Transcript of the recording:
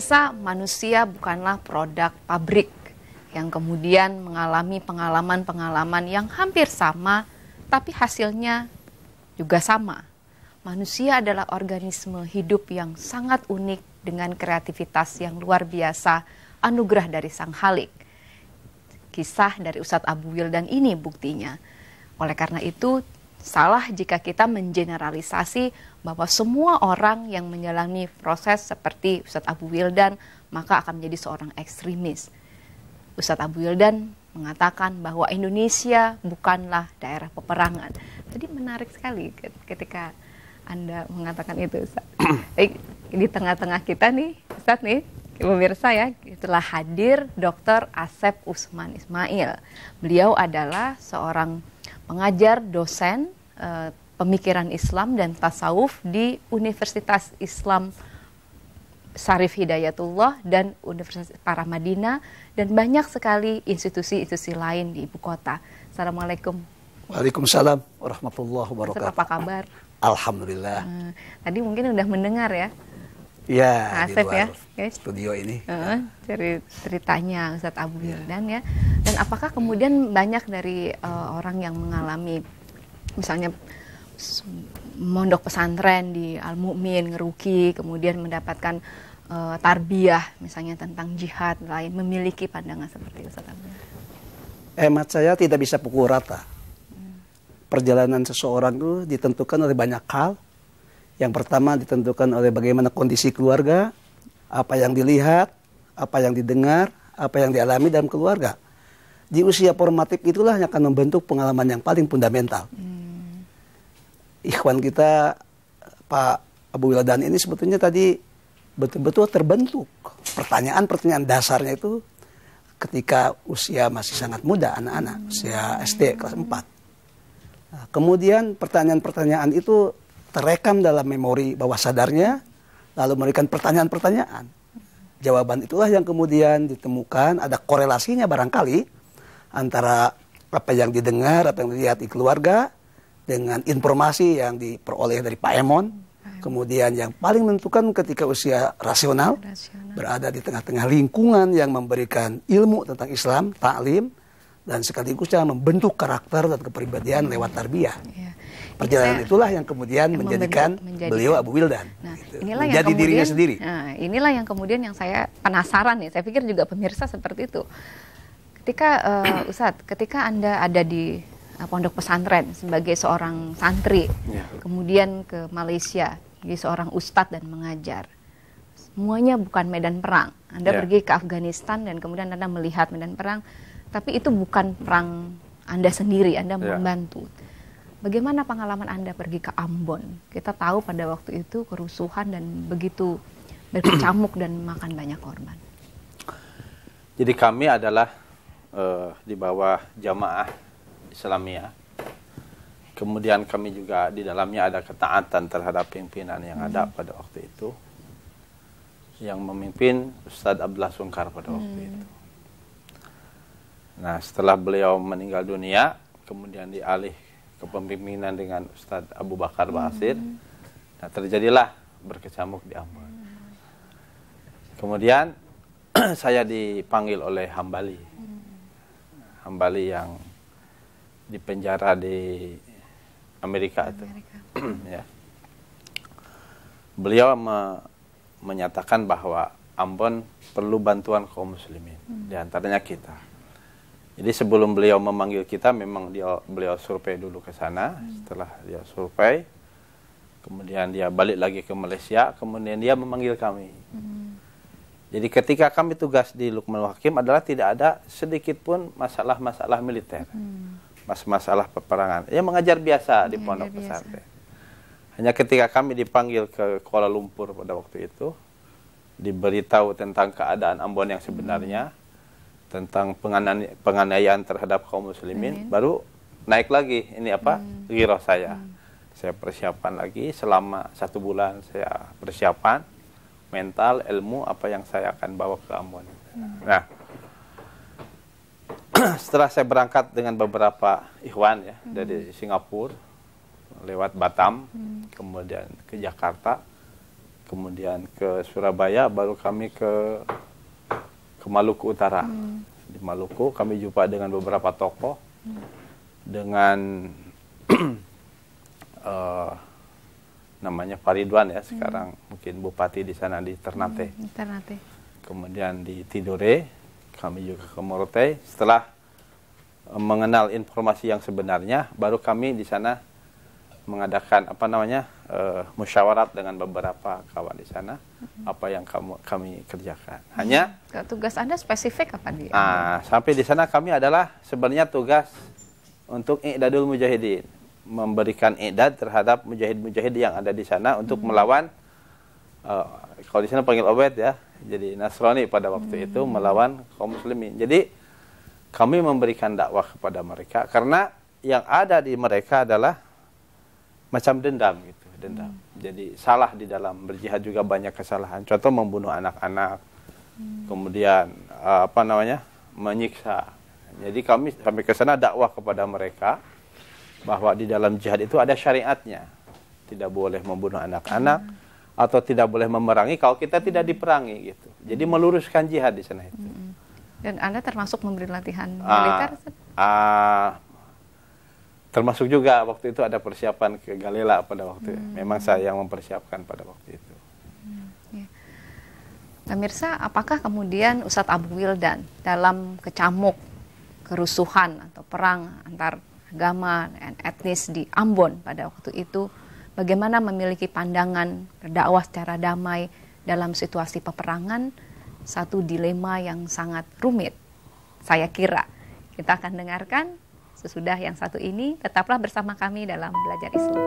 Pemirsa, manusia bukanlah produk pabrik yang kemudian mengalami pengalaman-pengalaman yang hampir sama, tapi hasilnya juga sama. Manusia adalah organisme hidup yang sangat unik dengan kreativitas yang luar biasa, anugerah dari Sang Khalik. Kisah dari Ustadz Abu Wildan ini buktinya. Oleh karena itu, salah jika kita mengeneralisasi bahwa semua orang yang menjalani proses seperti Ustadz Abu Wildan maka akan menjadi seorang ekstremis. Ustadz Abu Wildan mengatakan bahwa Indonesia bukanlah daerah peperangan. Jadi menarik sekali ketika Anda mengatakan itu, Ustadz. Di tengah-tengah kita nih, Ustadz nih, pemirsa ya, telah hadir Dr. Asep Usman Ismail. Beliau adalah seorang pengajar, dosen, pemikiran Islam dan tasawuf di Universitas Islam Syarif Hidayatullah dan Universitas Paramadina dan banyak sekali institusi-institusi lain di ibu kota. Assalamualaikum. Waalaikumsalam warahmatullahi wabarakatuh. Apa kabar? Alhamdulillah. Tadi mungkin udah mendengar ya? Ya, Asep di luar ya, studio ini. Ceritanya Ustadz Abu Wildan ya. Dan apakah kemudian banyak dari orang yang mengalami misalnya mondok pesantren di Al-Mu'min, Ngeruki, kemudian mendapatkan tarbiyah misalnya tentang jihad lain, memiliki pandangan seperti Ustadz Abu? Hemat saya tidak bisa pukul rata. Perjalanan seseorang itu ditentukan oleh banyak hal. Yang pertama ditentukan oleh bagaimana kondisi keluarga, apa yang dilihat, apa yang didengar, apa yang dialami dalam keluarga. Di usia formatif itulah yang akan membentuk pengalaman yang paling fundamental. Ikhwan kita, Pak Abu Wildan ini sebetulnya tadi betul-betul terbentuk. Pertanyaan-pertanyaan dasarnya itu ketika usia masih sangat muda, anak-anak, usia SD kelas 4. Nah, kemudian pertanyaan-pertanyaan itu terekam dalam memori bawah sadarnya, lalu memberikan pertanyaan-pertanyaan. Jawaban itulah yang kemudian ditemukan, ada korelasinya barangkali antara apa yang didengar, apa yang dilihat di keluarga, dengan informasi yang diperoleh dari Pak Emon. Kemudian yang paling menentukan ketika usia rasional, berada di tengah-tengah lingkungan yang memberikan ilmu tentang Islam, taklim, dan sekaligus yang membentuk karakter dan kepribadian lewat tarbiyah. Perjalanan itulah yang kemudian menjadikan beliau Abu Wildan. Nah, gitu. Inilah menjadi yang kemudian, dirinya sendiri. Nah, inilah yang kemudian yang saya penasaran nih. Saya pikir juga pemirsa seperti itu. Ketika Ustadz, ketika Anda ada di pondok pesantren sebagai seorang santri, kemudian ke Malaysia jadi seorang ustadz dan mengajar. Semuanya bukan medan perang. Anda pergi ke Afghanistan dan kemudian Anda melihat medan perang, tapi itu bukan perang Anda sendiri, Anda membantu. Bagaimana pengalaman Anda pergi ke Ambon? Kita tahu pada waktu itu kerusuhan dan begitu berkecamuk dan makan banyak korban. Jadi kami adalah di bawah jamaah Islamiyah. Kemudian kami juga di dalamnya ada ketaatan terhadap pimpinan yang ada pada waktu itu. Yang memimpin Ustadz Abdullah Sungkar pada waktu itu. Nah, setelah beliau meninggal dunia, kemudian dialih kepemimpinan dengan Ustadz Abu Bakar Basir. Nah, terjadilah berkecamuk di Ambon. Kemudian saya dipanggil oleh Hambali. Hambali yang dipenjara di Amerika itu. Ya. Beliau menyatakan bahwa Ambon perlu bantuan kaum muslimin, di antaranya kita. Jadi sebelum beliau memanggil kita, memang beliau survei dulu ke sana. Setelah dia survei, kemudian dia balik lagi ke Malaysia, kemudian dia memanggil kami. Jadi ketika kami tugas di Lukmanul Hakim adalah tidak ada sedikit pun masalah-masalah militer, masalah peperangan. Dia mengajar biasa di pondok pesantren. Hanya ketika kami dipanggil ke Kuala Lumpur pada waktu itu, diberitahu tentang keadaan Ambon yang sebenarnya, tentang penganiayaan terhadap kaum muslimin, baru naik lagi ini giroh saya. Saya persiapan lagi selama 1 bulan, saya persiapan mental, ilmu apa yang saya akan bawa ke Ambon. Nah, setelah saya berangkat dengan beberapa ikhwan ya dari Singapura lewat Batam, kemudian ke Jakarta, kemudian ke Surabaya, baru kami ke Maluku Utara. Di Maluku kami jumpa dengan beberapa tokoh, dengan namanya Faridwan ya, sekarang mungkin bupati di sana di Ternate. Ternate. Kemudian di Tidore, kami juga ke Morotai. Setelah mengenal informasi yang sebenarnya, baru kami di sana mengadakan musyawarat dengan beberapa kawan di sana, apa yang kami kerjakan. Hanya tugas Anda spesifik apa dia? Sampai di sana kami adalah sebenarnya tugas untuk i'dadul mujahidin, memberikan i'dad terhadap mujahid-mujahid yang ada di sana untuk melawan, kalau di sana panggil Obed ya, jadi Nasrani pada waktu itu, melawan kaum muslimin. Jadi kami memberikan dakwah kepada mereka karena yang ada di mereka adalah macam dendam gitu, dendam. Jadi salah di dalam berjihad juga banyak kesalahan. Contoh membunuh anak-anak, kemudian menyiksa. Jadi kami sampai ke sana dakwah kepada mereka bahwa di dalam jihad itu ada syariatnya. Tidak boleh membunuh anak-anak atau tidak boleh memerangi kalau kita tidak diperangi gitu. Jadi meluruskan jihad di sana itu. Dan Anda termasuk memberi latihan militer? Termasuk juga waktu itu ada persiapan ke Galela pada waktu itu. Memang saya yang mempersiapkan pada waktu itu. Pemirsa, apakah kemudian Ustadz Abu Wildan dalam kecamuk kerusuhan atau perang antar agama dan etnis di Ambon pada waktu itu, bagaimana memiliki pandangan berdakwah secara damai dalam situasi peperangan, satu dilema yang sangat rumit. Saya kira kita akan dengarkan sesudah yang satu ini. Tetaplah bersama kami dalam Belajar Islam.